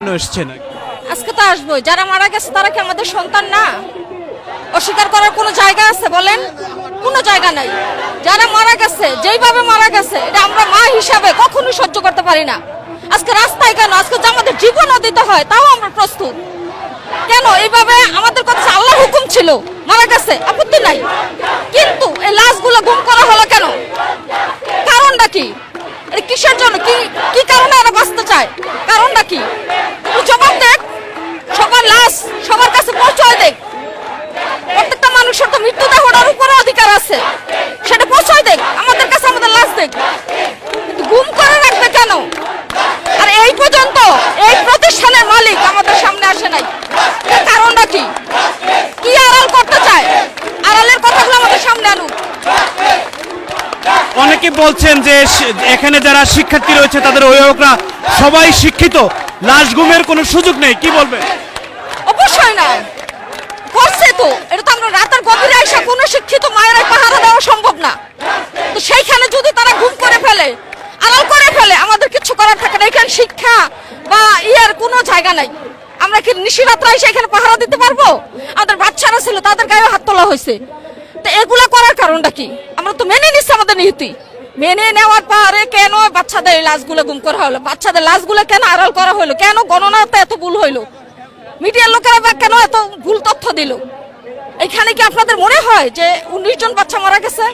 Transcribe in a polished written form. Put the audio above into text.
আজকে তো আসবোই। যারা মারা গেছে তারা কি আমাদের সন্তান না? অস্বীকার করার কোনো জায়গা আছে বলেন? কোনো জায়গা নাই। যারা মারা গেছে, যেইভাবে মারা গেছে, এটা আমরা মা হিসাবে কখনোই সহ্য করতে পারি না। আজকে রাস্তায় কেন, আজকে যে আমাদের জীবনও দিতে হয় তাও আমরা প্রস্তুত। কেন এইভাবে আমাদের কথা আল্লাহর হুকুম ছিল, মারা গেছে আপত্তি নাই, কিন্তু এই লাশগুলো গুম করা হলো কেন? কারণটা কি? এটা কিসের জন্য? কি কারণে এরা বাঁচতে চায়? কারণটা কি? জবাব দেখ। সবার লাশ সবার কাছে পৌঁছায় দেখ। প্রত্যেকটা মানুষের তো মৃত্যুদেহটার উপরে অধিকার আছে, সেটা পৌঁছায় দেখ আমাদের কাছে, আমাদের লাশ দেখ। কিন্তু গুম করে রাখবে কেন? আর এই পর্যন্ত এই প্রতিষ্ঠানের মালিক আমাদের সামনে আসে নাই। কারণটা কি? কি আড়াল করতে চায়? আড়ালের কথাগুলো আমাদের সামনে আনুক। অনেকে বলছেন যে এখানে যারা শিক্ষার্থী রয়েছে তাদের অভিভাবকরা সবাই শিক্ষিত, লাশ গুমের কোনো সুযোগ নেই, কি বলবেন? অবশ্যই না, করছে তো। এটা তো আমরা রাতের গভীরে এসে কোনো শিক্ষিত মায়েরা পাহারা দেওয়া সম্ভব না। তো সেইখানে যদি তারা গুম করে ফেলে, আড়াল করে ফেলে, আমাদের কিছু করার থাকে না। এখানে শিক্ষা বা ইয়ার কোনো জায়গা নাই। আমরা কি নিশিরাত্রা এসে এখানে পাহারা দিতে পারবো? আমাদের বাচ্চারা ছিল, তাদের গায়ে হাত তোলা হয়েছে। তো এগুলা করার কারণটা কি? আমরা তো মেনে নিচ্ছি আমাদের নীতি। মেনে নেওয়ার পরে কেন বাচ্চাদের লাশগুলো গুম করা হলো? বাচ্চাদের লাশগুলো কেন আড়াল করা হলো? কেন গণনাতে এত ভুল হইলো? মিডিয়ার লোকেরা বা কেন এত ভুল তথ্য দিল? এখানে কি আপনাদের মনে হয় যে 19 জন বাচ্চা মারা গেছে?